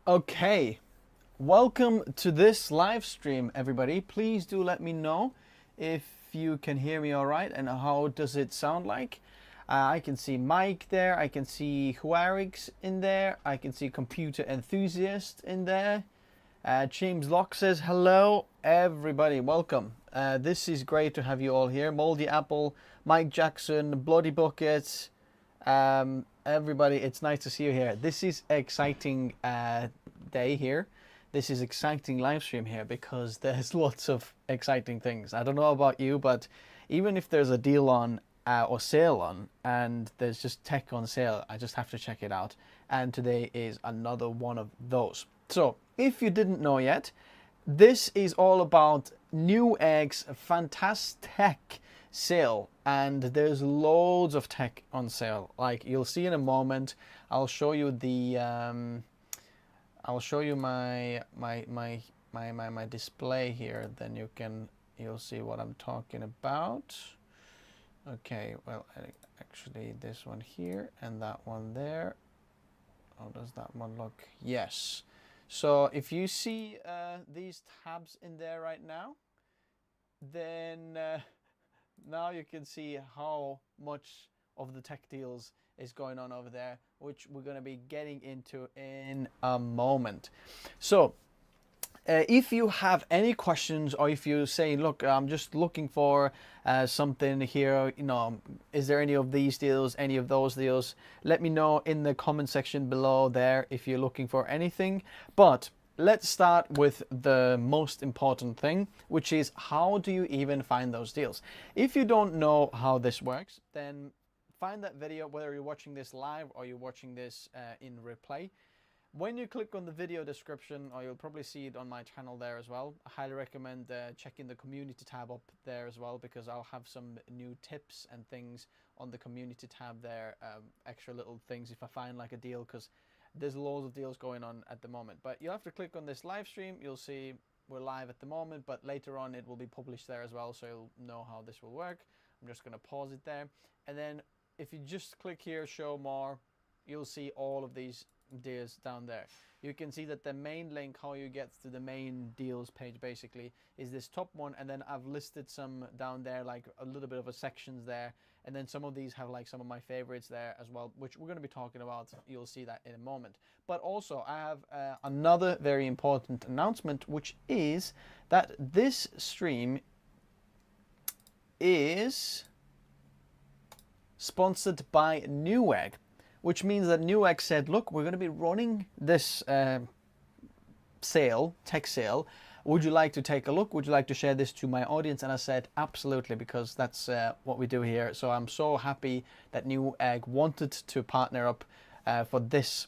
Okay, welcome to this live stream, everybody. Please do let me know if you can hear me all right and how does it sound like. I can see Mike there, I can see Huarix in there, I can see Computer Enthusiast in there. James Locke says hello, everybody, welcome. This is great to have you all here. Moldy Apple, Mike Jackson, Bloody Bucket, everybody, it's nice to see you here. This is exciting day here. This is exciting live stream here because there's lots of exciting things. I don't know about you, but even if there's a deal on or sale on and there's just tech on sale, I just have to check it out. And today is another one of those. So if you didn't know yet, this is all about Newegg's FantasTECH sale, and there's loads of tech on sale. Like you'll see in a moment, I'll show you the I'll show you my display here. Then you'll see what I'm talking about. Okay, well, actually this one here and that one there. How does that one look? Yes. So if you see these tabs in there right now, then now you can see how much of the tech deals is going on over there, which we're going to be getting into in a moment. So if you have any questions, or if you say, look, I'm just looking for something here, you know, is there any of these deals, any of those deals, let me know in the comment section below there if you're looking for anything. But let's start with the most important thing, which is how do you even find those deals? If you don't know how this works, then find that video, whether you're watching this live or you're watching this in replay. When you click on the video description, or you'll probably see it on my channel there as well, I highly recommend checking the community tab up there as well, because I'll have some new tips and things on the community tab there, extra little things if I find like a deal, because there's loads of deals going on at the moment. But you'll have to click on this live stream. You'll see we're live at the moment, but later on it will be published there as well, so you'll know how this will work. I'm just going to pause it there, and then if you just click here, show more, you'll see all of these deals down there. You can see that the main link, how you get to the main deals page basically, is this top one, and then I've listed some down there, like a little bit of a sections there, and then some of these have like some of my favorites there as well, which we're going to be talking about. You'll see that in a moment. But also I have another very important announcement, which is that this stream is sponsored by Newegg, which means that Newegg said, look, we're going to be running this sale, tech sale. Would you like to take a look? Would you like to share this to my audience? And I said, absolutely, because that's what we do here. So I'm so happy that Newegg wanted to partner up for this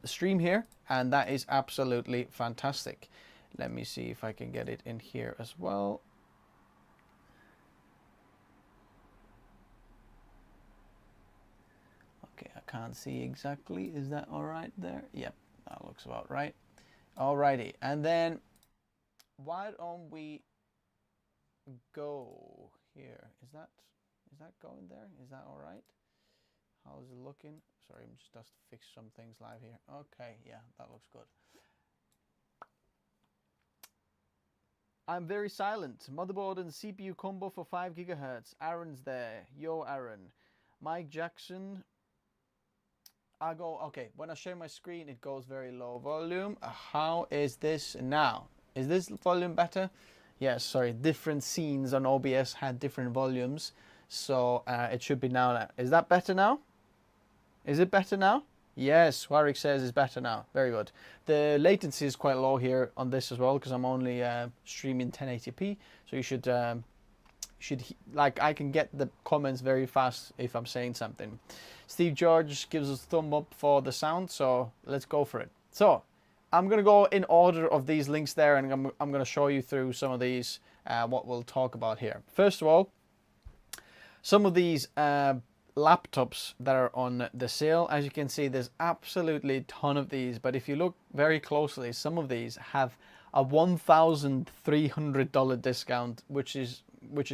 stream here. And that is absolutely fantastic. Let me see if I can get it in here as well. Okay, I can't see exactly. Is that all right there? Yep, that looks about right. Alrighty, and then why don't we go here? Is that going there? Is that all right? How's it looking? Sorry, I'm just to fix some things live here. Okay, yeah, that looks good. I'm very silent. Motherboard and CPU combo for 5 gigahertz. Aaron's there. Yo, Aaron. Mike Jackson. I go, okay, when I share my screen, it goes very low volume. How is this now? Is this volume better? Yes, sorry, different scenes on OBS had different volumes. So it should be now. Is that better now? Is it better now? Yes, Warwick says it's better now. Very good. The latency is quite low here on this as well, because I'm only streaming 1080p. So you should, like, I can get the comments very fast if I'm saying something. Steve George gives us a thumb up for the sound, so let's go for it. So I'm going to go in order of these links there, and I'm going to show you through some of these, what we'll talk about here. First of all, some of these laptops that are on the sale. As you can see, there's absolutely a ton of these, but if you look very closely, some of these have a $1,300 discount, which is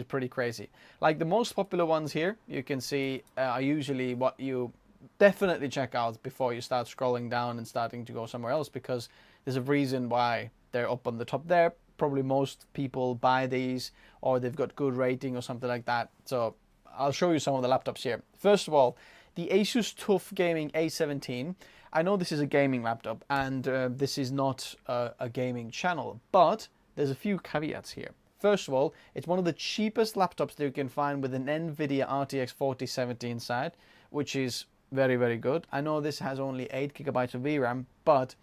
pretty crazy. Like the most popular ones here, you can see are usually what you definitely check out before you start scrolling down and starting to go somewhere else, because there's a reason why they're up on the top there. Probably most people buy these, or they've got good rating or something like that. So I'll show you some of the laptops here. First of all, the Asus TUF Gaming A17. I know this is a gaming laptop, and this is not a gaming channel, but there's a few caveats here. First of all, it's one of the cheapest laptops that you can find with an NVIDIA RTX 4070 inside, which is very, very good. I know this has only 8 gigabytes of VRAM, but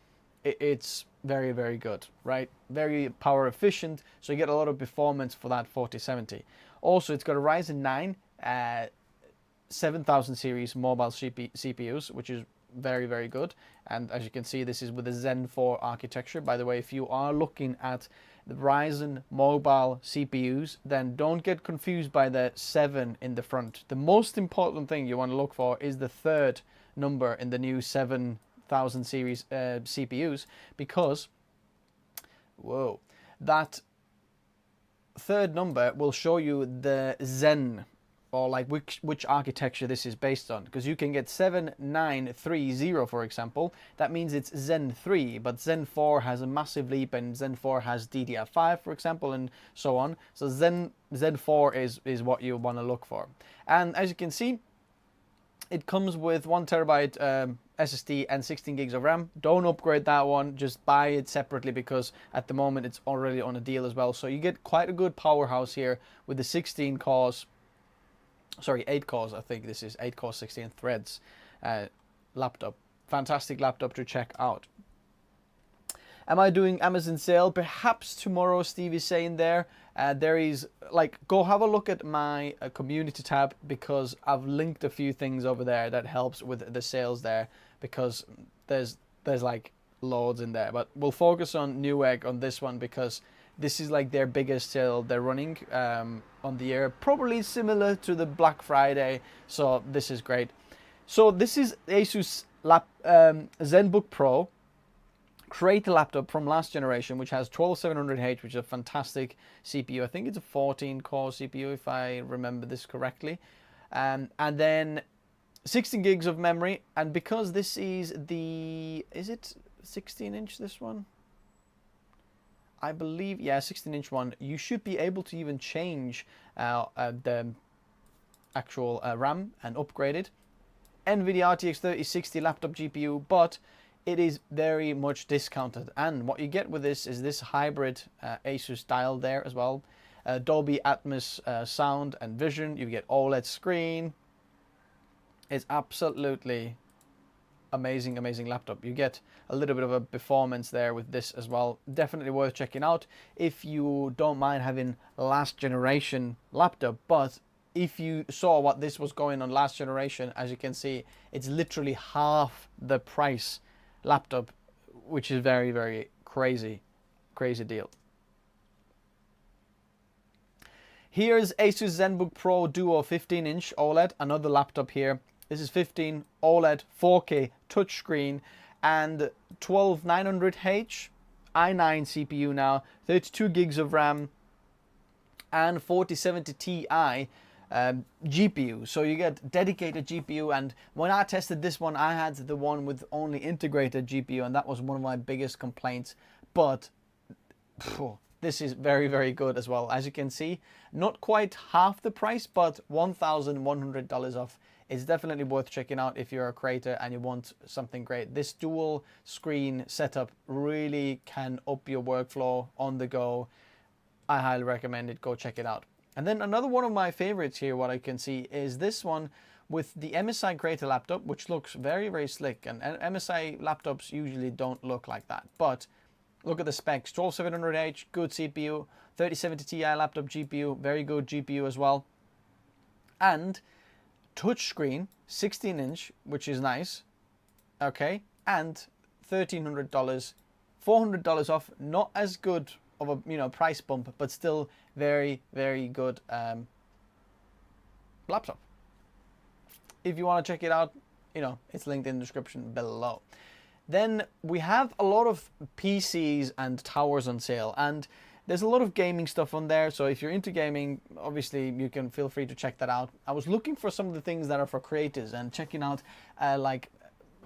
it's very, very good, right? Very power efficient, so you get a lot of performance for that 4070. Also, it's got a Ryzen 9 7000 series mobile CPUs, which is very, very good. And as you can see, this is with the Zen 4 architecture. By the way, if you are looking at the Ryzen mobile CPUs, then don't get confused by the 7 in the front. The most important thing you want to look for is the third number in the new 7000 series CPUs, because, whoa, that third number will show you the Zen, or like which architecture this is based on, because you can get 7930, for example. That means it's Zen 3, but Zen 4 has a massive leap, and Zen 4 has DDR5, for example, and so on. So Zen 4 is what you want to look for. And as you can see, it comes with 1 terabyte SSD and 16 gigs of RAM. Don't upgrade that one, just buy it separately, because at the moment it's already on a deal as well. So you get quite a good powerhouse here with the 16 cores, sorry, 8 cores, I think this is 8 cores, 16 threads laptop. Fantastic laptop to check out. Am I doing Amazon sale? Perhaps tomorrow, Steve is saying there. There is, like, go have a look at my community tab, because I've linked a few things over there that helps with the sales there, because there's like loads in there. But we'll focus on Newegg on this one, because this is like their biggest sale they're running on the year, probably similar to the Black Friday. So this is great. So this is Asus ZenBook Pro Creator laptop from last generation, which has 12700H, which is a fantastic CPU. I think it's a 14-core CPU, if I remember this correctly. And then 16 gigs of memory. And because this is the, is it 16-inch, this one? I believe, yeah, 16-inch one. You should be able to even change the actual RAM and upgrade it. NVIDIA RTX 3060 laptop GPU, but it is very much discounted. And what you get with this is this hybrid Asus dial there as well. Dolby Atmos sound and vision. You get OLED screen. It's absolutely amazing, amazing laptop. You get a little bit of a performance there with this as well. Definitely worth checking out if you don't mind having last generation laptop. But if you saw what this was going on last generation, as you can see, it's literally half the price laptop, which is very, very crazy deal. Here's Asus ZenBook Pro Duo 15-inch OLED, another laptop here. This is 15 OLED 4K touchscreen and 12900H i9 CPU now, 32 gigs of RAM and 4070 Ti GPU. So you get dedicated GPU, and when I tested this one, I had the one with only integrated GPU, and that was one of my biggest complaints. But this is very, very good as well. As you can see, not quite half the price, but $1,100 off. It's definitely worth checking out if you're a creator and you want something great. This dual screen setup really can up your workflow on the go. I highly recommend it. Go check it out. And then another one of my favorites here, what I can see, is this one with the MSI Creator laptop, which looks very, very slick. And MSI laptops usually don't look like that. But look at the specs. 12700H, good CPU. 3070 Ti laptop GPU, very good GPU as well. And touchscreen, 16-inch, which is nice. Okay. And $1,300, $400 off. Not as good of a price bump, but still very, very good laptop. If you want to check it out, it's linked in the description below. Then we have a lot of PCs and towers on sale, and There's a lot of gaming stuff on there, so if you're into gaming, obviously you can feel free to check that out. I was looking for some of the things that are for creators and checking out like,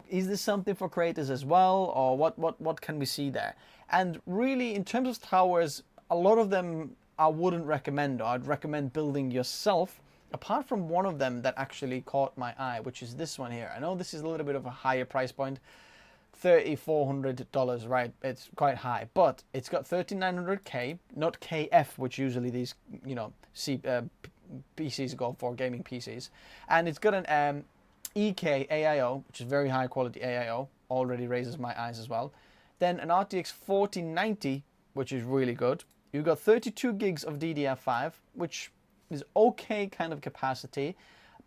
is this something for creators as well, or what can we see there? And really, in terms of towers, a lot of them I wouldn't recommend, or I'd recommend building yourself, apart from one of them that actually caught my eye, which is this one here. I know this is a little bit of a higher price point, $3,400, right? It's quite high, but it's got 13900K, not KF, which usually these, you know, PCs go for, gaming PCs. And it's got an EK AIO, which is very high quality AIO, already raises my eyes as well. Then an RTX 4090, which is really good. You've got 32 gigs of DDR5, which is okay kind of capacity,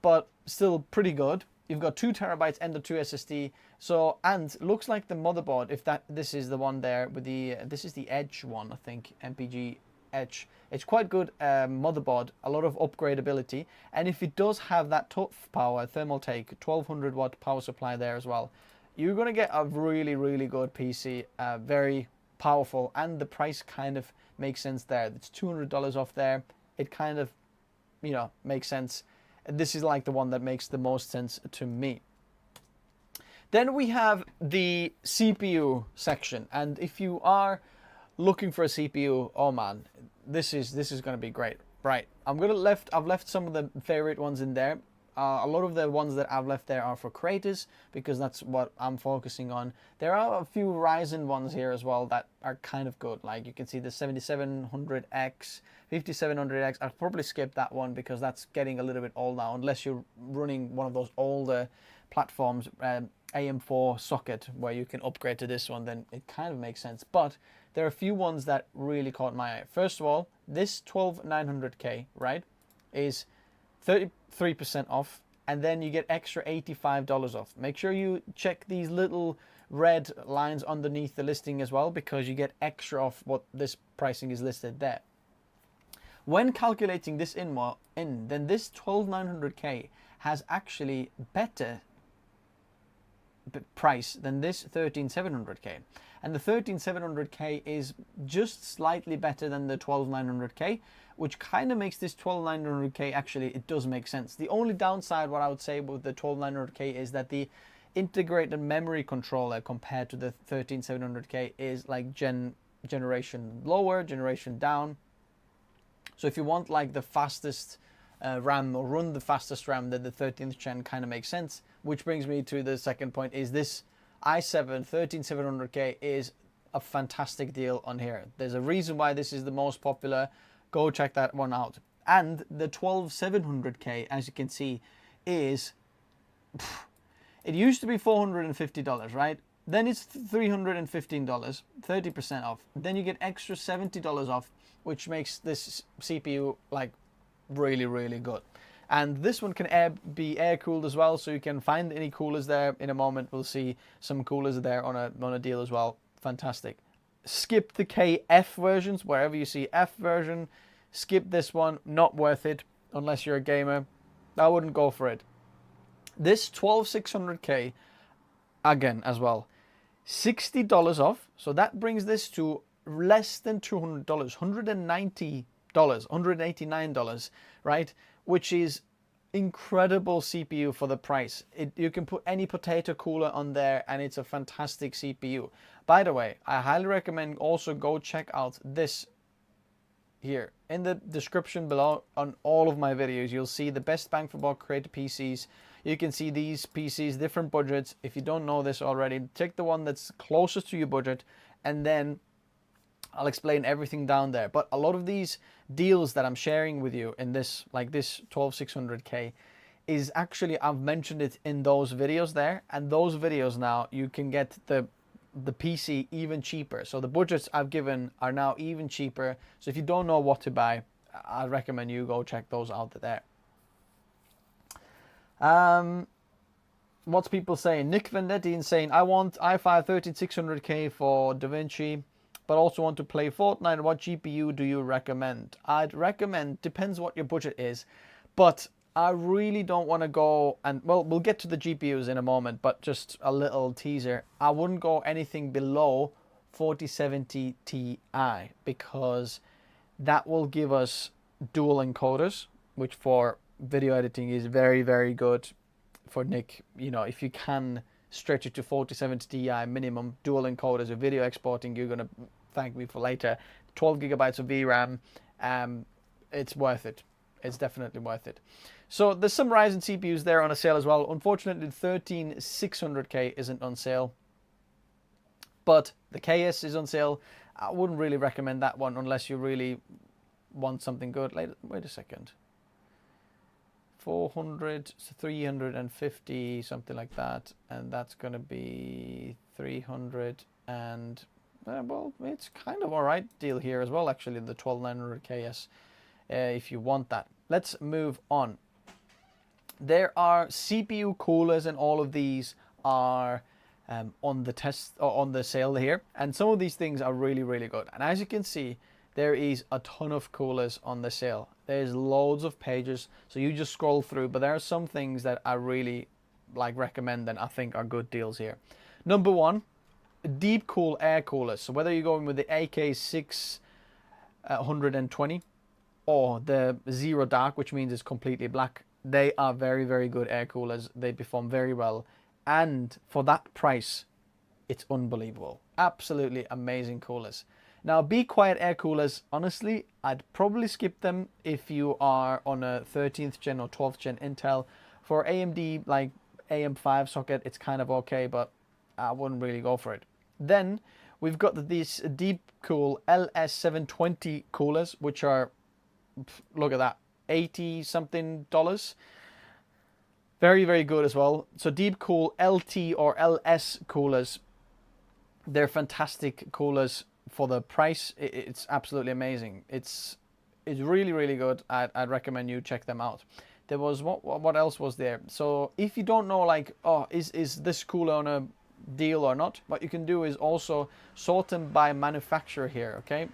but still pretty good. You've got 2 terabytes Ender 2 SSD. So, and looks like the motherboard, if this is the one there with the, this is the Edge one, I think, MPG Edge. It's quite good motherboard, a lot of upgradability. And if it does have that tough power, Thermaltake, 1200 watt power supply there as well, you're going to get a really, really good PC, very powerful, and the price kind of makes sense there. It's $200 off there. It kind of, you know, makes sense. This is like the one that makes the most sense to me. Then we have the CPU section, and if you are looking for a CPU, oh man, this is going to be great. Right, I've left some of the favorite ones in there. A lot of the ones that I've left there are for creators, because that's what I'm focusing on. There are a few Ryzen ones here as well that are kind of good. Like you can see the 7700X, 5700X. I'll probably skip that one because that's getting a little bit old now, unless you're running one of those older platforms, AM4 socket, where you can upgrade to this one, then it kind of makes sense. But there are a few ones that really caught my eye. First of all, this 12900K, right, is 33% off, and then you get extra $85 off. Make sure you check these little red lines underneath the listing as well, because you get extra off what this pricing is listed there. When calculating this then this 12900K has actually better price than this 13700K, and the 13700K is just slightly better than the 12900K, which kind of makes this 12900K, actually it does make sense. The only downside, what I would say with the 12900K, is that the integrated memory controller compared to the 13700K is like generation lower, generation down. So if you want like the fastest RAM, or run the fastest RAM, then the 13th gen kind of makes sense. Which brings me to the second point, is this i7 13700K is a fantastic deal on here. There's a reason why this is the most popular. Go check that one out. And the 12700K, as you can see, is, it used to be $450, right? Then it's $315, 30% off. Then you get extra $70 off, which makes this CPU like really, really good. And this one can be air cooled as well, so you can find any coolers there. In a moment we'll see some coolers there on a deal as well. Fantastic. Skip the KF versions. Wherever you see F version, skip this one. Not worth it unless you're a gamer. I wouldn't go for it. This 12600K, again as well, $60 off. So that brings this to less than $200, $190, $189, right? Which is incredible CPU for the price. You can put any potato cooler on there, and it's a fantastic CPU. By the way, I highly recommend also go check out this here. In the description below on all of my videos, you'll see the best bang for buck creator PCs. You can see these PCs, different budgets. If you don't know this already, take the one that's closest to your budget, and then I'll explain everything down there. But a lot of these deals that I'm sharing with you in this, like this 12600K, is actually, I've mentioned it in those videos there, and those videos now you can get the PC even cheaper. So the budgets I've given are now even cheaper. So if you don't know what to buy, I recommend you go check those out there. What's people saying? Nick Vendetti saying, I want i5 13600K for DaVinci, but also want to play Fortnite. What GPU do you recommend? I'd recommend, depends what your budget is, but I really don't want to go, and well, we'll get to the GPUs in a moment, but just a little teaser. I wouldn't go anything below 4070 Ti, because that will give us dual encoders, which for video editing is very, very good for Nick. You know, if you can stretch it to 4070 Ti minimum, dual encoders of video exporting, you're going to thank me for later. 12 gigabytes of VRAM, it's worth it. It's definitely worth it. So there's some Ryzen CPUs there on a sale as well. Unfortunately, the 13600K isn't on sale, but the KS is on sale. I wouldn't really recommend that one unless you really want something good. Wait a second. 400, 350, something like that, and that's going to be 300, and well, it's kind of all right deal here as well, actually, the 12900 KS, if you want that. Let's move on. There are CPU coolers, and all of these are on the sale here, and some of these things are really, really good. And as you can see, there is a ton of coolers on the sale. There's loads of pages, so you just scroll through, but there are some things that I really recommend and I think are good deals here. Number one, deep cool air coolers. So whether you're going with the AK620 or the Zero Dark, which means it's completely black, they are very, very good air coolers. They perform very well, and for that price, it's unbelievable. Absolutely amazing coolers. Now, Be Quiet air coolers, honestly, I'd probably skip them if you are on a 13th gen or 12th gen Intel. For AMD, like AM5 socket, it's kind of okay, but I wouldn't really go for it. Then we've got these Deep Cool LS720 coolers, which are, look at that, $80 something. Very, very good as well. So Deep Cool LT or LS coolers, they're fantastic coolers. For the price, it's absolutely amazing. It's really, really good. I'd recommend you check them out. There was, what else was there? So if you don't know, like, oh, is this cooler on a deal or not, what you can do is also sort them by manufacturer here, okay?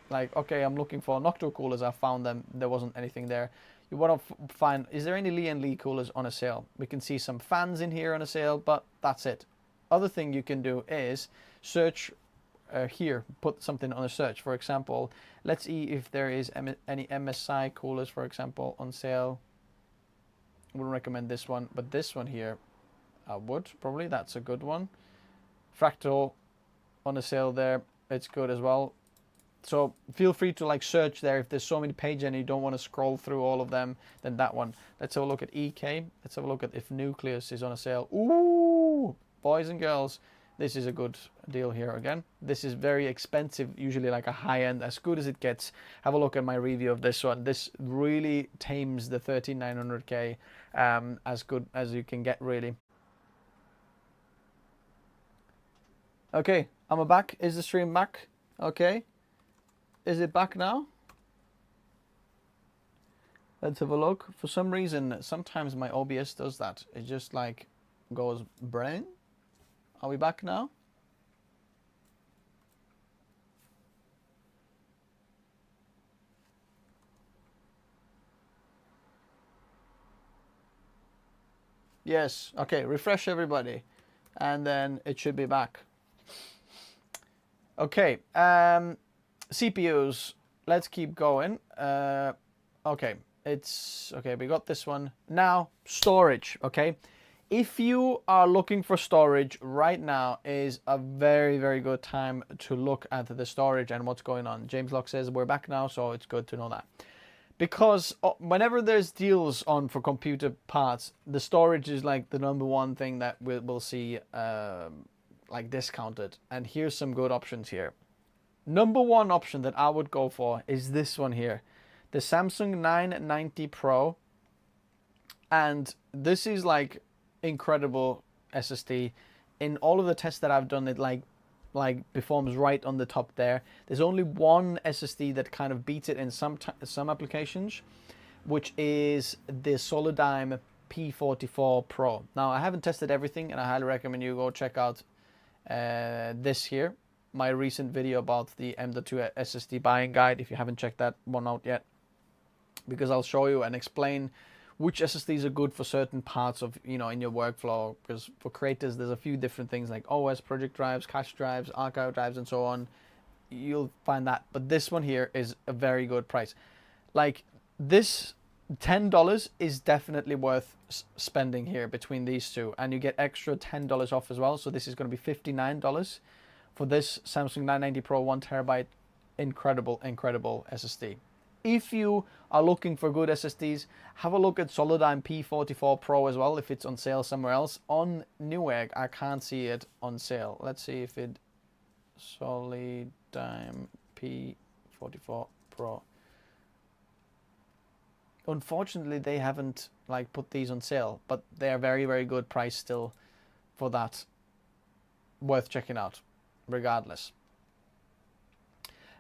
Like, okay, I'm looking for Noctua coolers. I found them. There wasn't anything there. You want to find, is there any Lee & Lee coolers on a sale? We can see some fans in here on a sale, but that's it. Other thing you can do is search here, put something on a search. For example, let's see if there is any MSI coolers, for example, on sale. Wouldn't recommend this one, but this one here, I would probably. That's a good one. Fractal on a sale there. It's good as well. So feel free to search there. If there's so many pages and you don't want to scroll through all of them, then that one. Let's have a look at EK. Let's have a look at if Nucleus is on a sale. Ooh, boys and girls. This is a good deal here again. This is very expensive, usually like a high-end, as good as it gets. Have a look at my review of this one. This really tames the 13900K as good as you can get, really. Okay, I'm back. Is the stream back? Okay. Is it back now? Let's have a look. For some reason, sometimes my OBS does that. It just goes brain. Are we back now? Yes. Okay, refresh everybody. And then it should be back. Okay. CPUs. Let's keep going. Okay. Okay, we got this one. Now, storage. Okay. If you are looking for storage, right now is a very, very good time to look at the storage and what's going on. James Locke says we're back now, so it's good to know that. Because whenever there's deals on for computer parts, the storage is the #1 thing that we'll see discounted. And here's some good options here. #1 option that I would go for is this one here. The Samsung 990 Pro. And this is incredible SSD. In all of the tests that I've done, it performs right on the top there. There's only one SSD that kind of beats it in some applications, which is the Solidigm P44 Pro. Now, I haven't tested everything, and I highly recommend you go check out this here, my recent video about the M.2 SSD buying guide, if you haven't checked that one out yet, because I'll show you and explain which SSDs are good for certain parts of, you know, in your workflow. Because for creators, there's a few different things like OS, project drives, cache drives, archive drives, and so on. You'll find that. But this one here is a very good price. Like this $10 is definitely worth spending here between these two. And you get extra $10 off as well. So this is going to be $59 for this Samsung 990 Pro 1 terabyte. Incredible, incredible SSD. If you are looking for good SSDs, have a look at Solidigm P44 Pro as well, if it's on sale somewhere else. On Newegg, I can't see it on sale. Let's see if it... Solidigm P44 Pro. Unfortunately, they haven't like put these on sale, but they are very, very good price still for that. Worth checking out, regardless.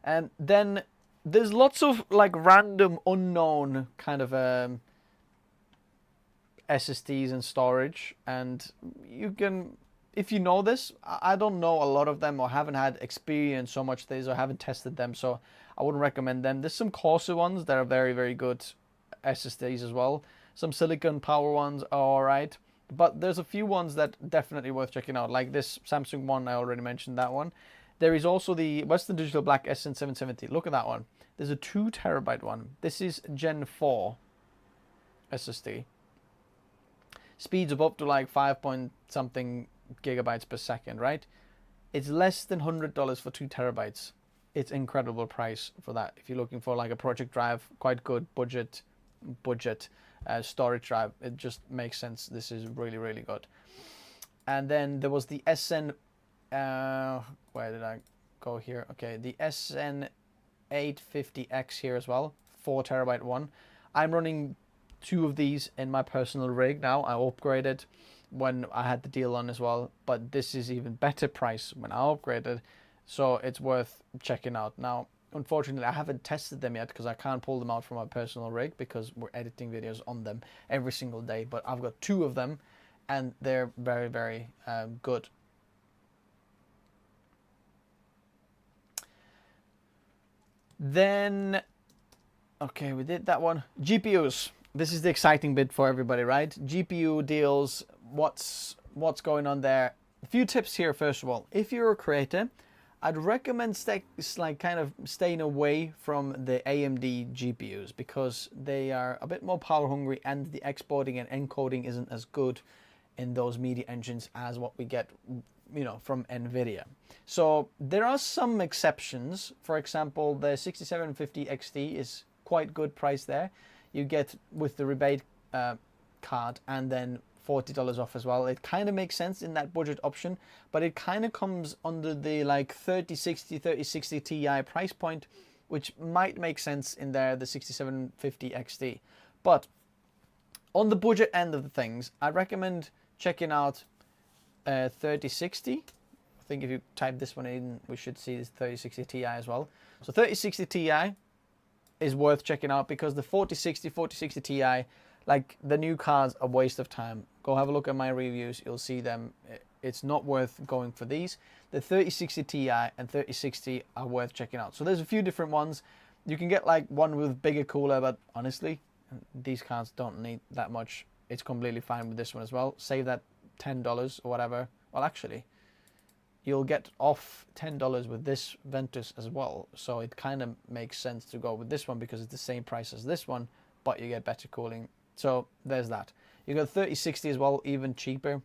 And then there's lots of like random unknown kind of SSDs and storage, and you can, if you know this, I don't know a lot of them or haven't had experience so much these or haven't tested them, so I wouldn't recommend them. There's some Corsair ones that are very, very good SSDs as well. Some silicon power ones are alright, but there's a few ones that definitely worth checking out, like this Samsung one. I already mentioned that one. There is also the Western Digital Black SN770. Look at that one. There's a 2 terabyte one. This is Gen 4 SSD. Speeds up to like 5 point something gigabytes per second, right? It's less than $100 for 2 terabytes. It's incredible price for that. If you're looking for like a project drive, quite good budget storage drive, it just makes sense. This is really, really good. And then there was the SN, where did I go here? Okay, the SN850X here as well, 4 terabyte one. I'm running 2 of these in my personal rig now. I upgraded when I had the deal on as well, but this is even better price when I upgraded, so it's worth checking out. Now, unfortunately, I haven't tested them yet because I can't pull them out from my personal rig because we're editing videos on them every single day, but I've got 2 of them and they're very, very good. Then, okay, we did that one. GPUs. This is the exciting bit for everybody, right? GPU deals, what's going on there. A few tips here, first of all. If you're a creator, I'd recommend kind of staying away from the AMD GPUs because they are a bit more power hungry and the exporting and encoding isn't as good in those media engines as what we get, you know, from NVIDIA. So there are some exceptions. For example, the 6750 XT is quite good price there. You get with the rebate card and then $40 off as well. It kind of makes sense in that budget option, but it kind of comes under the like 3060 Ti price point, which might make sense in there, the 6750 XT. But on the budget end of the things, I recommend checking out 3060. I think if you type this one in, we should see this 3060 Ti as well. So 3060 Ti is worth checking out because the 4060 Ti, like the new cards, are a waste of time. Go have a look at my reviews, you'll see them. It's not worth going for these. The 3060 Ti and 3060 are worth checking out. So there's a few different ones. You can get like one with bigger cooler, but honestly, these cards don't need that much. It's completely fine with this one as well. Save that $10 or whatever. Well, actually, you'll get off $10 with this Ventus as well. So it kind of makes sense to go with this one because it's the same price as this one, but you get better cooling. So there's that. You got 3060 as well, even cheaper,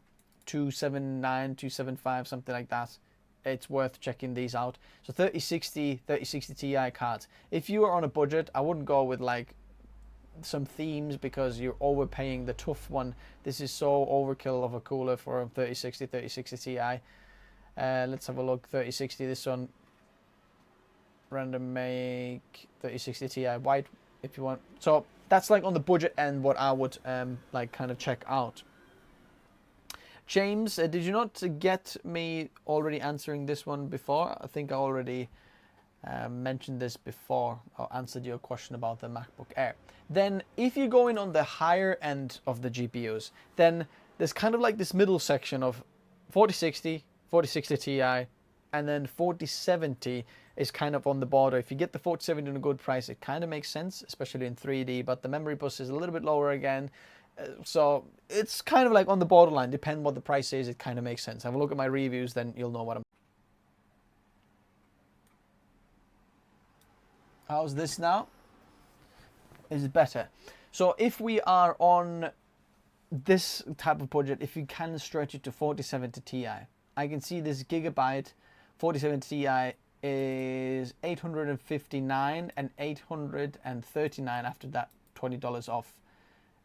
279, 275, something like that. It's worth checking these out. So 3060 Ti cards. If you are on a budget, I wouldn't go with like some themes because you're overpaying the tough one. This is so overkill of a cooler for a 3060 Ti. Let's have a look. 3060, this one, random make 3060 Ti white if you want. So that's like on the budget end what I would like kind of check out. James, did you not get me already answering this one before? I think I already mentioned this before or answered your question about the MacBook Air. Then if you're going on the higher end of the GPUs, then there's kind of like this middle section of 4060 Ti, and then 4070 is kind of on the border. If you get the 4070 in a good price, it kind of makes sense, especially in 3D, but the memory bus is a little bit lower again. So it's kind of like on the borderline, depending what the price is, it kind of makes sense. Have a look at my reviews, then you'll know what I'm... How's this now? Is it better? So if we are on this type of budget, if you can stretch it to 4070 Ti, I can see this gigabyte 4070 Ti is $859 and $839 after that $20 off.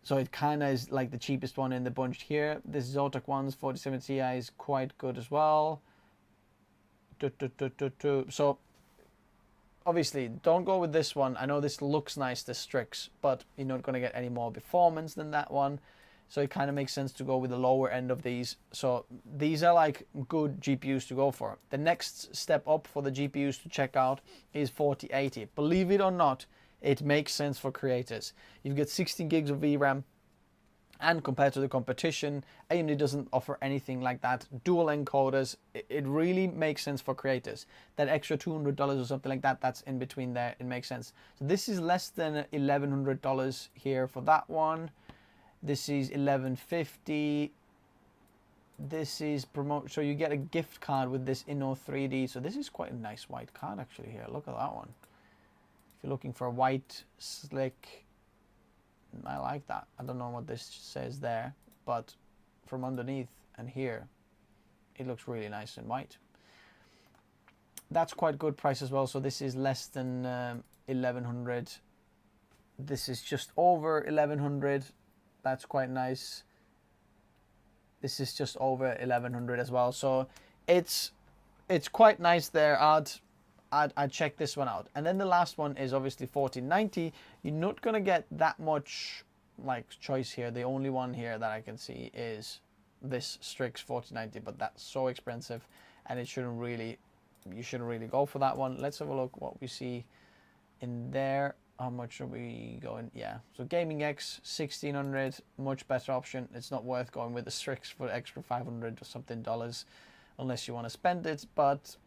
So it kind of is like the cheapest one in the bunch here. This Zotac one's 4070 Ti is quite good as well. So obviously don't go with this one. I know this looks nice, the Strix, but you're not going to get any more performance than that one. So it kind of makes sense to go with the lower end of these. So these are like good GPUs to go for. The next step up for the GPUs to check out is 4080. Believe it or not, it makes sense for creators. You've got 16 gigs of VRAM, and compared to the competition, AMD doesn't offer anything like that. Dual encoders, it really makes sense for creators. That extra $200 or something like that, that's in between there, it makes sense. So this is less than $1,100 here for that one. This is $1,150. This is so you get a gift card with this Inno 3D. So this is quite a nice white card actually here. Look at that one. If you're looking for a white, slick, I like that. I don't know what this says there, but from underneath and here, it looks really nice and white. That's quite good price as well. So this is less than 1,100. This is just over 1,100. That's quite nice. This is just over 1,100 as well. So it's quite nice there. I'd check this one out. And then the last one is obviously 4090. You're not gonna get that much like choice here. The only one here that I can see is this Strix 4090, but that's so expensive, and you shouldn't really go for that one. Let's have a look what we see in there. How much are we going? Yeah, so Gaming X 1600, much better option. It's not worth going with the Strix for extra 500 or something dollars, unless you want to spend it. But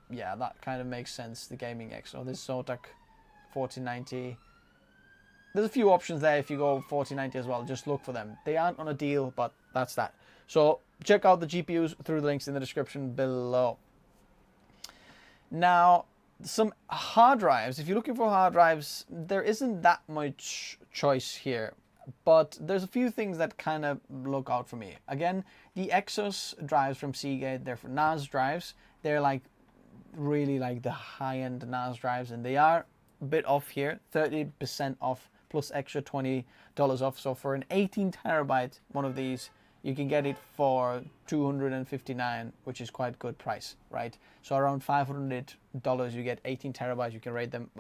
yeah, that kind of makes sense. The Gaming X or this Zotac 4090. There's a few options there if you go 4090 as well. Just look for them. They aren't on a deal, but that's that. So check out the GPUs through the links in the description below. Now, some hard drives. If you're looking for hard drives, there isn't that much choice here, but there's a few things that kind of look out for me. Again, the Exos drives from Seagate, they're for NAS drives. They're like really like the high-end NAS drives, and they are a bit off here, 30% off plus extra $20 off. So for an 18 terabyte one of these, you can get it for $259, which is quite good price, right? So around $500, you get 18 terabytes. You can RAID them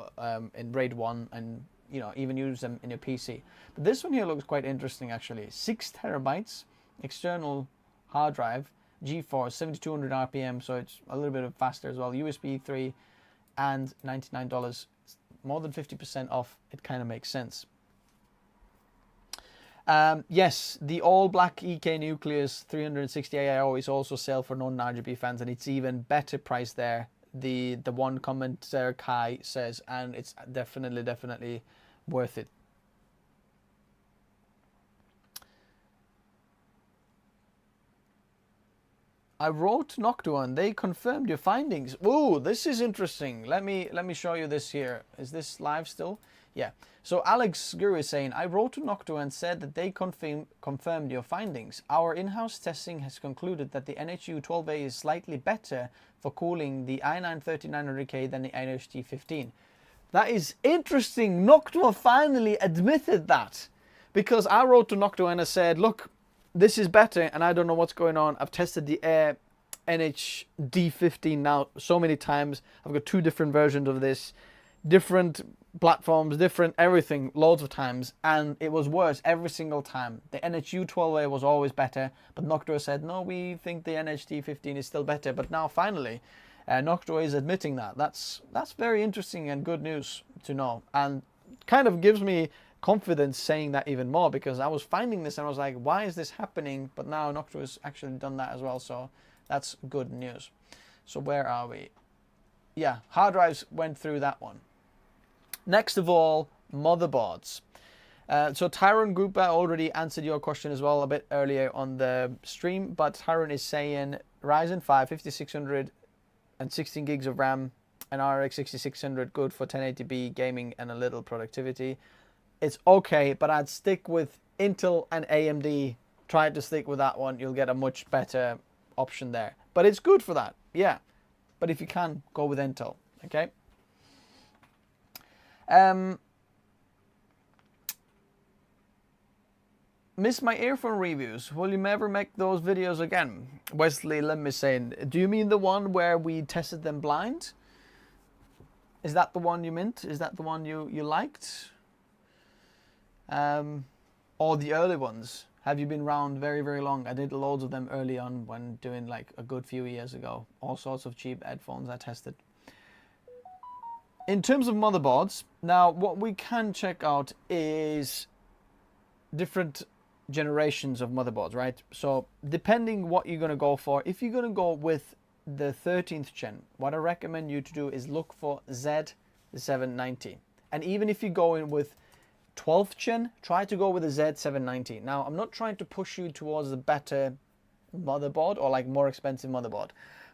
in RAID 1 and, you know, even use them in your PC. But this one here looks quite interesting actually. 6 terabytes, external hard drive, GeForce, 7200 RPM, so it's a little bit faster as well. USB 3 and $99, more than 50% off. It kind of makes sense. Yes, the all-black EK Nucleus 360 AIO is also sale for non-RGB fans, and it's even better price there. The one commenter Kai says, and it's definitely worth it. I wrote Noctua, they confirmed your findings. Ooh, this is interesting. Let me show you this here. Is this live still? Yeah. So Alex Guru is saying, I wrote to Noctua and said that they confirmed your findings. Our in-house testing has concluded that the NHU 12A is slightly better for cooling the i9 3900K than the NHT 15. That is interesting. Noctua finally admitted that, because I wrote to Noctua and I said, look, this is better and I don't know what's going on. I've tested the Air NHD15 now so many times. I've got 2 different versions of this, different platforms, different everything, loads of times, and it was worse every single time. The NHU 12A was always better, but Noctua said, no, we think the NHD15 is still better. But now finally, Noctua is admitting that. That's very interesting and good news to know, and kind of gives me confidence saying that even more, because I was finding this and I was like, why is this happening? But now Noctua has actually done that as well, so that's good news. So where are we? Yeah, hard drives went through that one. Next of all, motherboards. So Tyron Group already answered your question as well a bit earlier on the stream, but Tyron is saying Ryzen 5 5600 and 16 gigs of RAM and RX 6600 good for 1080p gaming and a little productivity. It's okay, but I'd stick with Intel and AMD. Try to stick with that one. You'll get a much better option there. But it's good for that, yeah. But if you can, go with Intel, okay? Miss my earphone reviews. Will you ever make those videos again? Wesley Lim is saying, do you mean the one where we tested them blind? Is that the one you meant? Is that the one you liked? Or the early ones? Have you been around very, very long? I did loads of them early on when doing like a good few years ago. All sorts of cheap headphones I tested. In terms of motherboards, now what we can check out is different generations of motherboards, right? So depending what you're going to go for, if you're going to go with the 13th gen, what I recommend you to do is look for Z790. And even if you go in with 12th gen, try to go with the Z790. Now, I'm not trying to push you towards a better motherboard or like more expensive motherboard,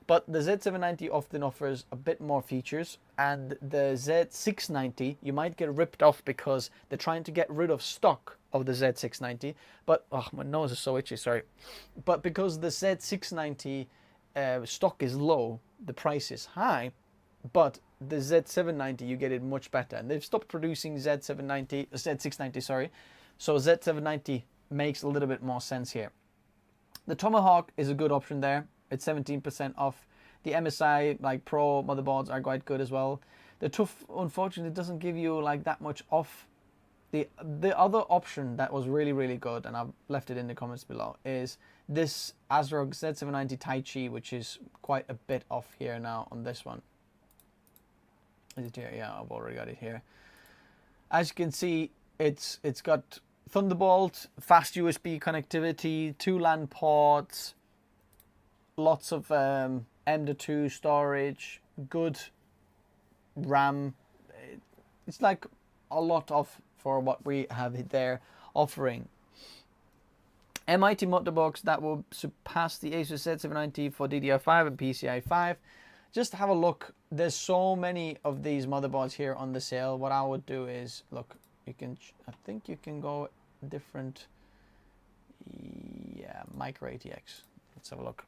but the Z790 often offers a bit more features, and the Z690 you might get ripped off because they're trying to get rid of stock of the Z690. But oh, my nose is so itchy, sorry. But because the Z690 stock is low, the price is high, but the Z790 you get it much better, and they've stopped producing Z690, sorry. So Z790 makes a little bit more sense here. The Tomahawk is a good option there. It's 17% off. The MSI like Pro motherboards are quite good as well. The TUF unfortunately doesn't give you like that much off. The other option that was really, really good, and I've left it in the comments below, is this ASRock Z790 Tai Chi, which is quite a bit off here now on this one. Is it here? Yeah, I've already got it here. As you can see, it's got Thunderbolt, fast USB connectivity, 2 LAN ports, lots of M.2 storage, good RAM. It's like a lot of for what we have there offering. MIT motherboards that will surpass the Asus Z790 for DDR5 and PCIe 5. Just have a look. There's so many of these motherboards here on the sale. What I would do is look. You can. I think you can go different. Yeah, Micro ATX. Let's have a look.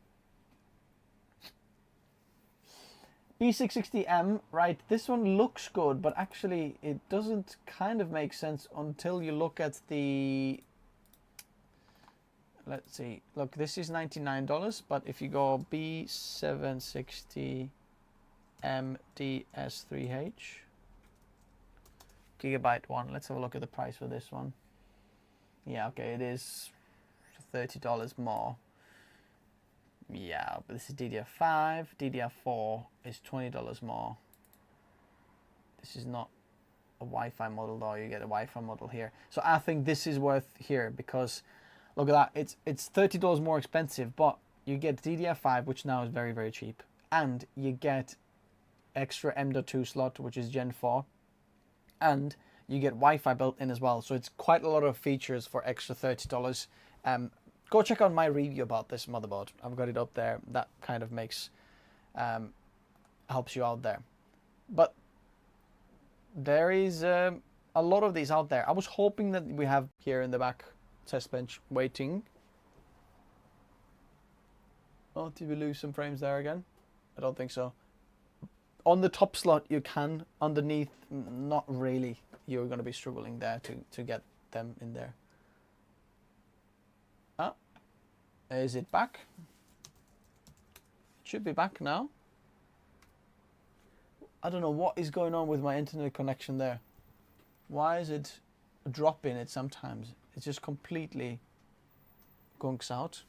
B660M, right, this one looks good, but actually it doesn't kind of make sense until you look at the, let's see, look, this is $99, but if you go B760 MDS3H, gigabyte one, let's have a look at the price for this one. Yeah, okay, it is $30 more. Yeah, but this is DDR5. DDR4 is $20 more. This is not a Wi-Fi model though. You get a Wi-Fi model here. So I think this is worth here because look at that. It's $30 more expensive, but you get DDR5, which now is very, very cheap, and you get extra M.2 slot, which is Gen 4, and you get Wi-Fi built in as well. So it's quite a lot of features for extra $30. Go check out my review about this motherboard. I've got it up there. That kind of makes helps you out there. But there is a lot of these out there. I was hoping that we have here in the back test bench waiting. Oh, did we lose some frames there again? I don't think so. On the top slot you can. Underneath, not really. You're going to be struggling there to get them in there. Is it back? It should be back now. I don't know what is going on with my internet connection there. Why is it dropping it sometimes? It's just completely gunks out.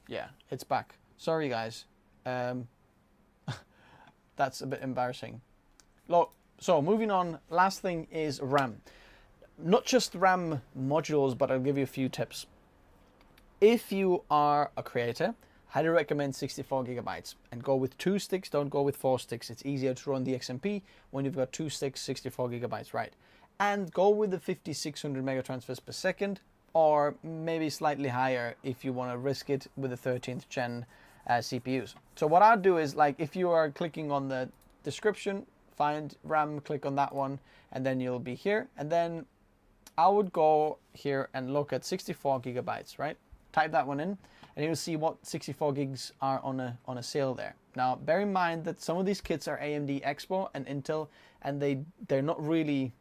Yeah, it's back. Sorry guys. That's a bit embarrassing. Look, so moving on, last thing is RAM. Not just RAM modules, but I'll give you a few tips. If you are a creator, highly recommend 64 gigabytes and go with 2 sticks. Don't go with 4 sticks. It's easier to run the XMP when you've got 2 sticks, 64 gigabytes, right? And go with the 5600 mega transfers per second, or maybe slightly higher if you want to risk it with the 13th gen CPUs. So what I'll do is, like, if you are clicking on the description, find RAM, click on that one, and then you'll be here. And then I would go here and look at 64 gigabytes, right? Type that one in, and you'll see what 64 gigs are on a sale there. Now, bear in mind that some of these kits are AMD Expo and Intel, and they're not really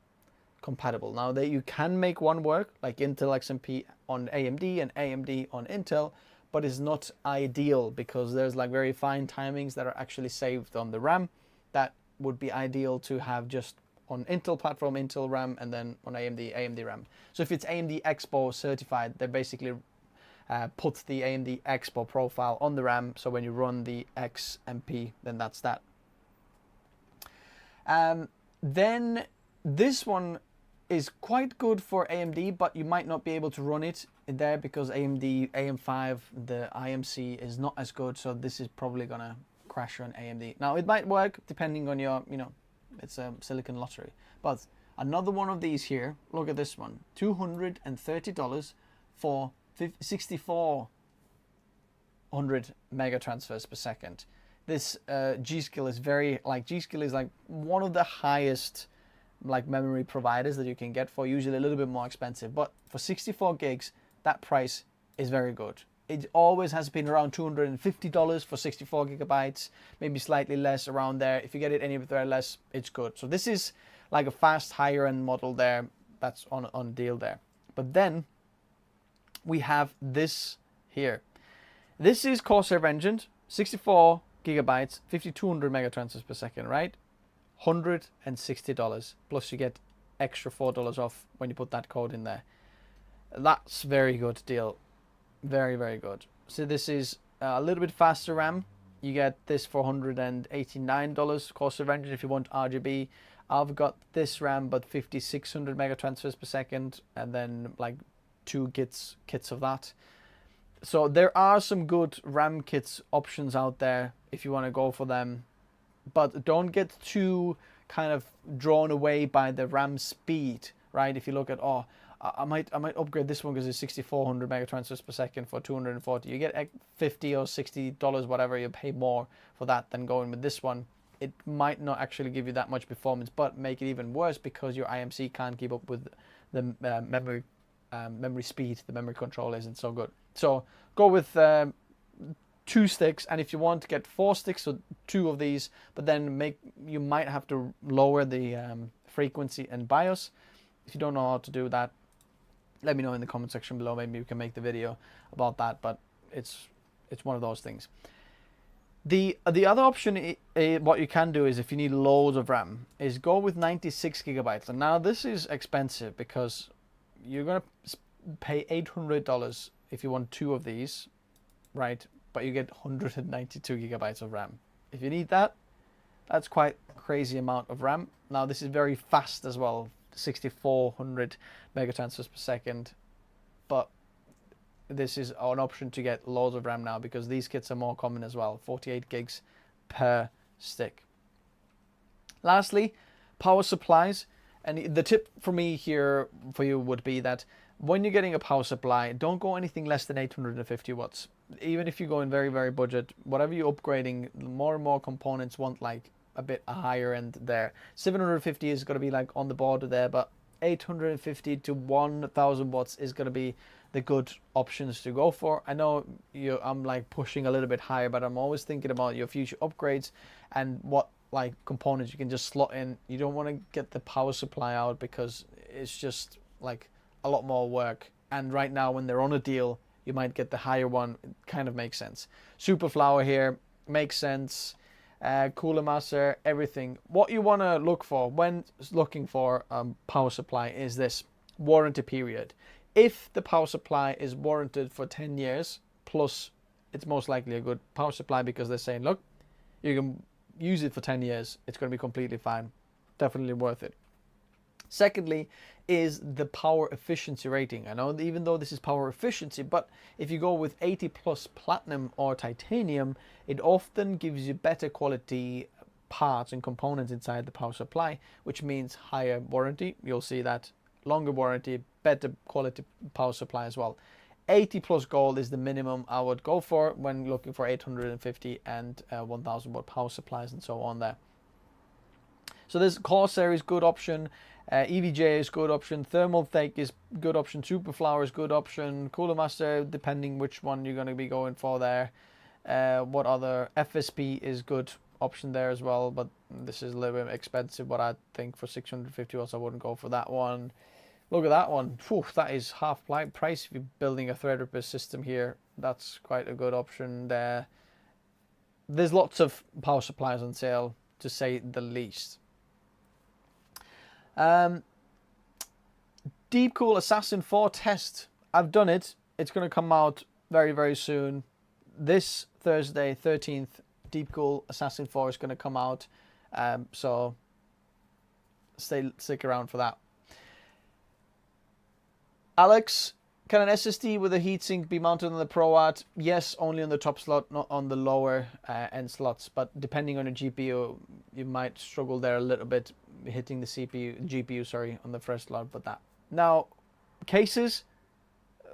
compatible. Now, you can make one work, like Intel XMP on AMD and AMD on Intel, but it's not ideal because there's like very fine timings that are actually saved on the RAM that would be ideal to have just on Intel platform, Intel RAM, and then on AMD RAM. So if it's AMD Expo certified, they basically put the AMD Expo profile on the RAM, so when you run the XMP, then that's that. Then this one is quite good for AMD, but you might not be able to run it there because AMD AM5, the IMC is not as good, so this is probably gonna crash on AMD. Now, it might work depending on your, it's a silicon lottery. But another one of these here, look at this one, $230 for 6400 mega transfers per second. This G.Skill is G.Skill is like one of the highest like memory providers that you can get for, usually a little bit more expensive, but for 64 gigs, that price is very good. It always has been around $250 for 64 gigabytes, maybe slightly less around there. If you get it anywhere less, it's good. So this is like a fast higher end model there that's on deal there. But then we have this here. This is Corsair Vengeance, 64 gigabytes, 5200 mega transfers per second, right? $160, plus you get extra $4 off when you put that code in there. That's very good deal. Very, very good. So this is a little bit faster RAM. You get this for $189, Corsair Vengeance if you want RGB. I've got this RAM, but 5600 mega transfers per second, and then like 2 kits of that. So there are some good RAM kits options out there if you want to go for them, but don't get too kind of drawn away by the RAM speed, right? If you look at, oh, I might upgrade this one because it's 6400 mega transfers per second for 240. You get $50 or $60, whatever, you pay more for that than going with this one. It might not actually give you that much performance, but make it even worse because your IMC can't keep up with the memory speed. The memory control isn't so good. So go with 2 sticks, and if you want to get 4 sticks, so 2 of these, but then you might have to lower the frequency and BIOS. If you don't know how to do that, let me know in the comment section below. Maybe we can make the video about that, but it's one of those things. The other option, what you can do is, if you need loads of RAM, is go with 96 gigabytes. And now this is expensive because you're going to pay $800 if you want 2 of these, right? But you get 192 gigabytes of RAM. If you need that, that's quite a crazy amount of RAM. Now this is very fast as well, 6400 mega transfers per second, but this is an option to get loads of RAM now because these kits are more common as well, 48 gigs per stick. Lastly, power supplies. And the tip for me here for you would be that when you're getting a power supply, don't go anything less than 850 watts. Even if you go in very, very budget, whatever you're upgrading, more and more components want like a bit higher end there. 750 is going to be like on the border there, but 850 to 1000 watts is going to be the good options to go for. I know I'm like pushing a little bit higher, but I'm always thinking about your future upgrades and what like components you can just slot in. You don't want to get the power supply out because it's just like a lot more work. And right now when they're on a deal, you might get the higher one. It kind of makes sense. Superflower here makes sense. Cooler Master, everything. What you want to look for when looking for power supply is this warranty period. If the power supply is warranted for 10 years plus, it's most likely a good power supply because they're saying, look, you can use it for 10 years. It's going to be completely fine. Definitely worth it. Secondly is the power efficiency rating. I know even though this is power efficiency, but if you go with 80 plus platinum or titanium, it often gives you better quality parts and components inside the power supply, which means higher warranty. You'll see that longer warranty, better quality power supply as well. 80 plus gold is the minimum I would go for when looking for 850 and 1000 watt power supplies and so on there. So this Corsair is good option, EVJ is good option, FantasTECH is good option, Superflower is good option, Cooler Master, depending which one you're going to be going for there. What other? FSP is good option there as well, but this is a little bit expensive, but I think for 650 watts I wouldn't go for that one. Look at that one. Whew, that is half price if you're building a Threadripper system here. That's quite a good option there. There's lots of power supplies on sale, to say the least. Deepcool Assassin 4 test. I've done it. It's going to come out very, very soon. This Thursday, 13th, Deepcool Assassin 4 is going to come out. So stick around for that. Alex, can an SSD with a heatsink be mounted on the ProArt? Yes, only on the top slot, not on the lower end slots. But depending on your GPU, you might struggle there a little bit, hitting the GPU, sorry, on the first slot. But that. Now, cases,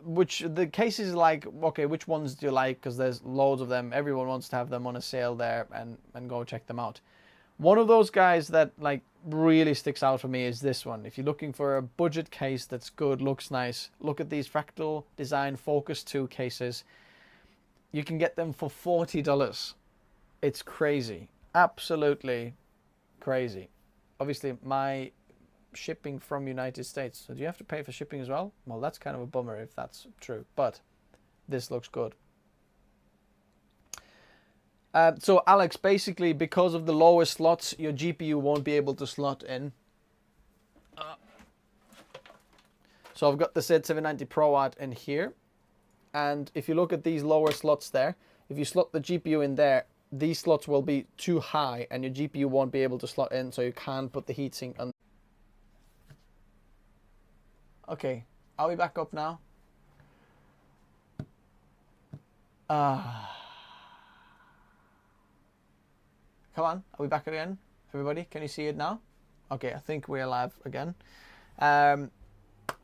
the cases like, okay, which ones do you like? Because there's loads of them. Everyone wants to have them on a sale there, and go check them out. One of those guys that like really sticks out for me is this one. If you're looking for a budget case that's good, looks nice, look at these Fractal Design Focus 2 cases. You can get them for $40. It's crazy. Absolutely crazy. Obviously, my shipping from United States. So do you have to pay for shipping as well? Well, that's kind of a bummer if that's true, but this looks good. So Alex, basically because of the lower slots, your GPU won't be able to slot in. So I've got the Z790 ProArt in here. And if you look at these lower slots there, if you slot the GPU in there, these slots will be too high and your GPU won't be able to slot in, so you can't put the heatsink on. Okay, are we back up now? Come on, are we back again? Everybody, can you see it now? Okay, I think we're live again. I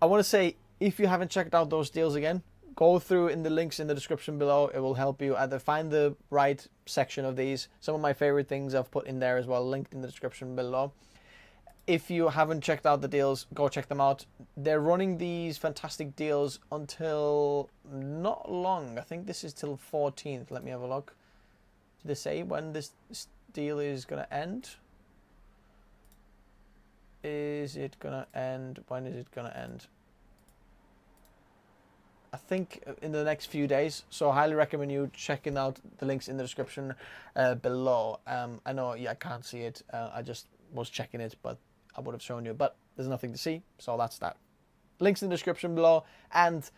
want to say, if you haven't checked out those deals again, go through in the links in the description below. It will help you either find the right section of these. Some of my favorite things I've put in there as well, linked in the description below. If you haven't checked out the deals, go check them out. They're running these fantastic deals until not long. I think this is till 14th. Let me have a look. Did they say when this deal is going to end? Is it going to end? When is it going to end? I think in the next few days. So I highly recommend you checking out the links in the description below. I know, yeah, I can't see it. I just was checking it, but I would have shown you. But there's nothing to see, so that's that. Links in the description below. And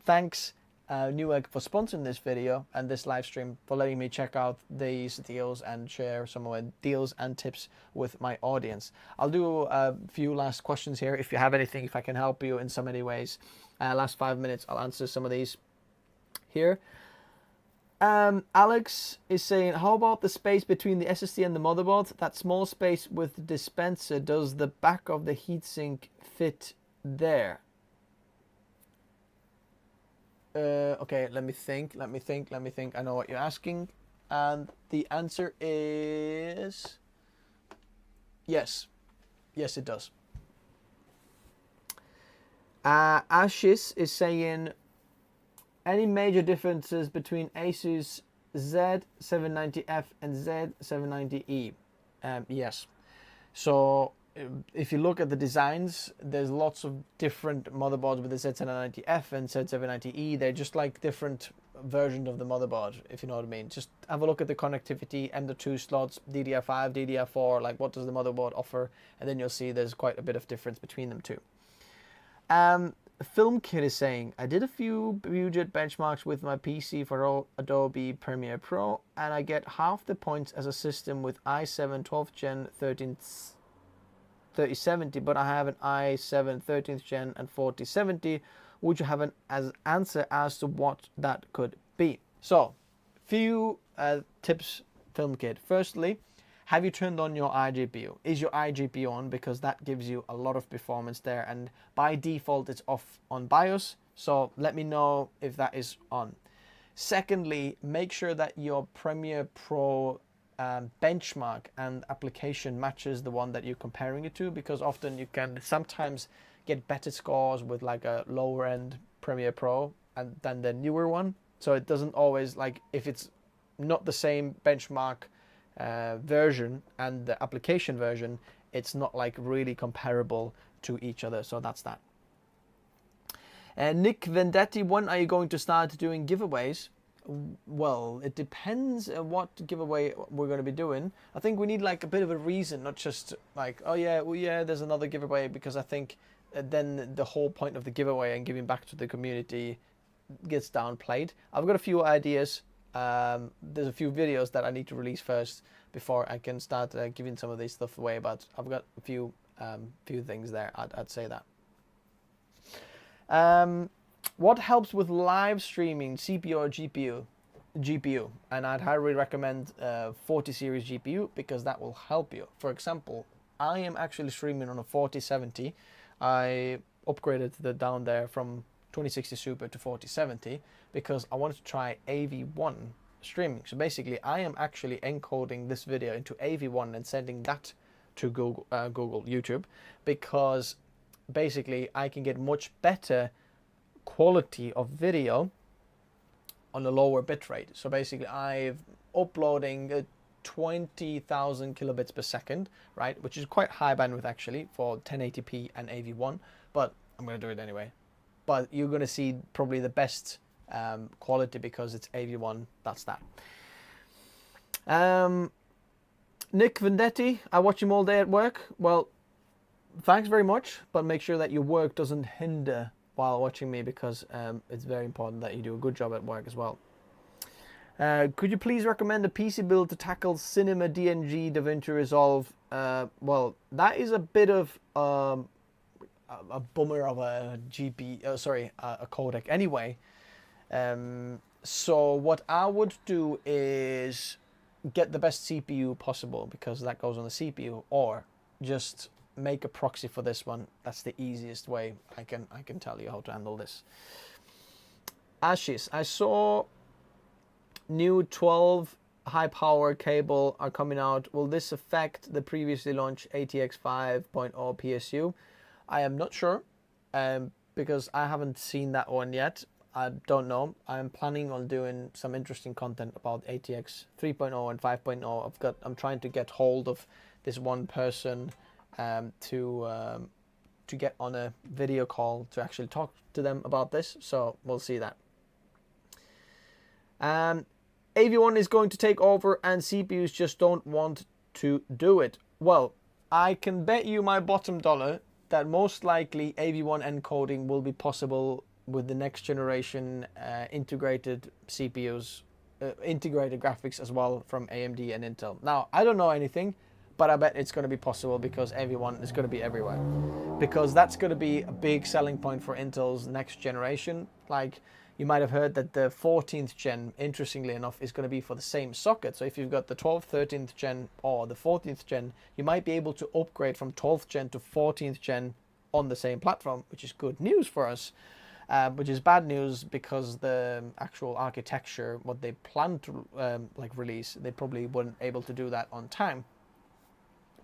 thanks Newegg for sponsoring this video and this live stream, for letting me check out these deals and share some of my deals and tips with my audience. I'll do a few last questions here. If you have anything, if I can help you in so many ways, last 5 minutes, I'll answer some of these here. Alex is saying, how about the space between the SSD and the motherboard? That small space with the dispenser, does the back of the heatsink fit there? Okay, let me think. I know what you're asking. And the answer is yes. Yes, it does. Ashis is saying, any major differences between Asus Z790F and Z790E? Yes. So if you look at the designs, there's lots of different motherboards with the Z790F and Z790E. They're just like different versions of the motherboard, if you know what I mean. Just have a look at the connectivity and the two slots, DDR5, DDR4, like what does the motherboard offer, and then you'll see there's quite a bit of difference between them too. Film Kid is saying, I did a few budget benchmarks with my PC for Adobe Premiere Pro, and I get half the points as a system with i7 12th Gen 13th 3070, but I have an i7 13th gen and 4070. Would you have an answer as to what that could be? So, few tips, Film Kid. Firstly, have you turned on your iGPU? Is your iGPU on? Because that gives you a lot of performance there, and by default it's off on BIOS, so let me know if that is on. Secondly, make sure that your Premiere Pro benchmark and application matches the one that you're comparing it to, because often you can sometimes get better scores with like a lower end Premiere Pro and than the newer one. So it doesn't always, like, if it's not the same benchmark version and the application version, it's not like really comparable to each other. So that's that. Nick Vendetti, when are you going to start doing giveaways? Well, it depends on what giveaway we're going to be doing. I think we need like a bit of a reason, not just like, oh yeah, well yeah, there's another giveaway, because I think then the whole point of the giveaway and giving back to the community gets downplayed. I've got a few ideas. There's a few videos that I need to release first before I can start giving some of this stuff away, but I've got a few things there. I'd say that. What helps with live streaming, CPU or GPU? GPU, and I'd highly recommend 40 series GPU, because that will help you. For example, I am actually streaming on a 4070. I upgraded down there from 2060 Super to 4070 because I wanted to try AV1 streaming. So basically, I am actually encoding this video into AV1 and sending that to Google YouTube, because basically I can get much better quality of video on a lower bitrate. So basically I'm uploading 20,000 kilobits per second, right, which is quite high bandwidth actually for 1080p and AV1, but I'm going to do it anyway. But you're going to see probably the best quality because it's AV1. That's that. Nick Vendetti, I watch him all day at work. Well, thanks very much, but make sure that your work doesn't hinder while watching me, because it's very important that you do a good job at work as well. Could you please recommend a PC build to tackle Cinema DNG DaVinci Resolve? Well, that is a bit of a bummer of a a codec anyway. So what I would do is get the best CPU possible, because that goes on the CPU, or just make a proxy for this one. That's the easiest way. I can tell you how to handle this. Ashes, I saw new 12 high power cable are coming out. Will this affect the previously launched ATX 5.0 PSU? I am not sure, because I haven't seen that one yet. I don't know. I'm planning on doing some interesting content about ATX 3.0 and 5.0. I'm trying to get hold of this one person to get on a video call to actually talk to them about this. So we'll see that. AV1 is going to take over and CPUs just don't want to do it. Well, I can bet you my bottom dollar that most likely AV1 encoding will be possible with the next generation integrated CPUs, integrated graphics as well from AMD and Intel. Now, I don't know anything, but I bet it's going to be possible, because AV1 is going to be everywhere. Because that's going to be a big selling point for Intel's next generation. Like, you might have heard that the 14th gen, interestingly enough, is going to be for the same socket. So if you've got the 12th, 13th gen or the 14th gen, you might be able to upgrade from 12th gen to 14th gen on the same platform, which is good news for us. Which is bad news, because the actual architecture, what they plan to release, they probably weren't able to do that on time.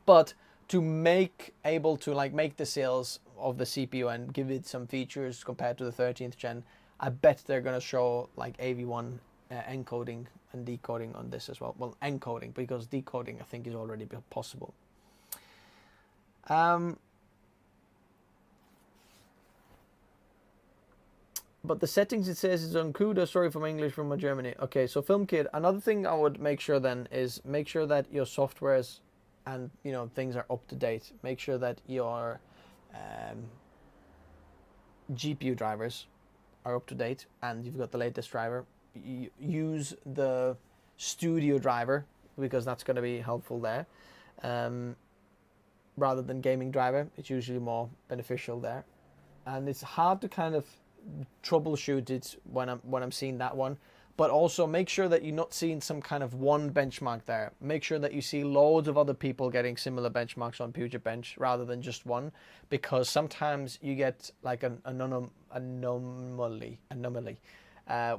But to make the sales of the CPU and give it some features compared to the 13th gen, I bet they're going to show like AV1 encoding and decoding on this as well. Well, encoding, because decoding I think is already possible. But the settings, it says it's on CUDA. Sorry for my English from my Germany. Okay, so Film Kid, another thing I would make sure then is make sure that your softwares and things are up to date. Make sure that your GPU drivers are up to date and you've got the latest driver. Use the studio driver, because that's going to be helpful there. rather than gaming driver. It's usually more beneficial there, and it's hard to kind of troubleshoot it when I'm seeing that one. But also make sure that you're not seeing some kind of one benchmark there. Make sure that you see loads of other people getting similar benchmarks on PutureBench rather than just one, because sometimes you get like an anomaly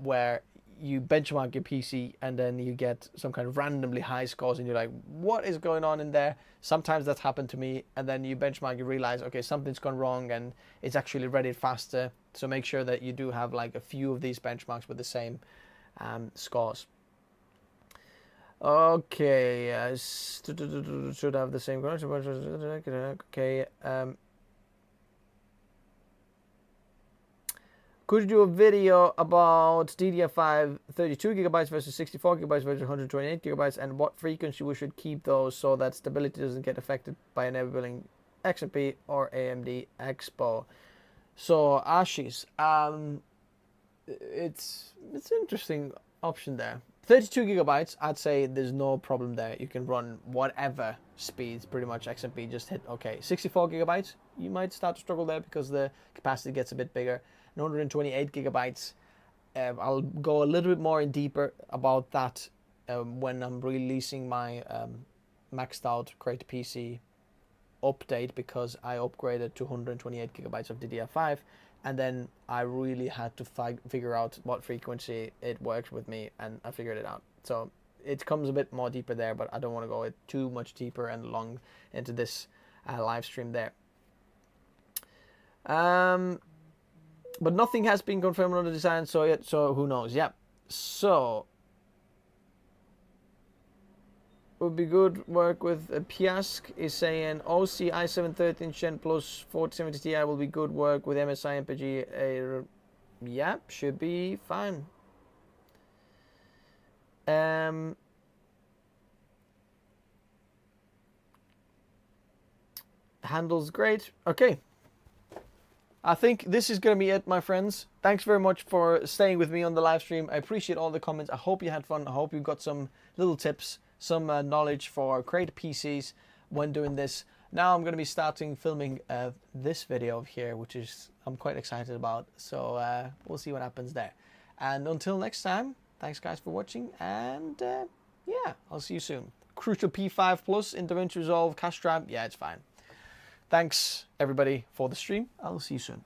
where you benchmark your PC and then you get some kind of randomly high scores and you're like, what is going on in there? Sometimes that's happened to me, and then you benchmark, you realize, okay, something's gone wrong and it's actually read it faster. So make sure that you do have like a few of these benchmarks with the same scores. Okay, should have the same. Okay. Could you do a video about DDR5 32 gigabytes versus 64 gigabytes versus 128 gigabytes, and what frequency we should keep those so that stability doesn't get affected by enabling XMP or AMD Expo? So Ashish, it's an interesting option there. 32 gigabytes, I'd say there's no problem there. You can run whatever speeds, pretty much XMP, just hit okay. 64 gigabytes, you might start to struggle there because the capacity gets a bit bigger. 128 gigabytes, I'll go a little bit more in deeper about that when I'm releasing my maxed out Create PC update, because I upgraded to 128 gigabytes of DDR5, and then I really had to figure out what frequency it works with me, and I figured it out. So it comes a bit more deeper there, but I don't want to go too much deeper and long into this live stream there. But nothing has been confirmed on the design, so who knows? Yeah. So would be good work with Piask is saying OC i7 13th Gen plus 4070 Ti will be good work with MSI MPG. Yeah, should be fine. Handles great. Okay. I think this is going to be it, my friends. Thanks very much for staying with me on the live stream. I appreciate all the comments. I hope you had fun. I hope you got some little tips, some knowledge for Create PCs when doing this. Now I'm going to be starting filming this video here, which is I'm quite excited about. So we'll see what happens there. And until next time, thanks guys for watching. And yeah, I'll see you soon. Crucial P5 Plus, Intervention Resolve, Cash Trap. Yeah, it's fine. Thanks, everybody, for the stream. I'll see you soon.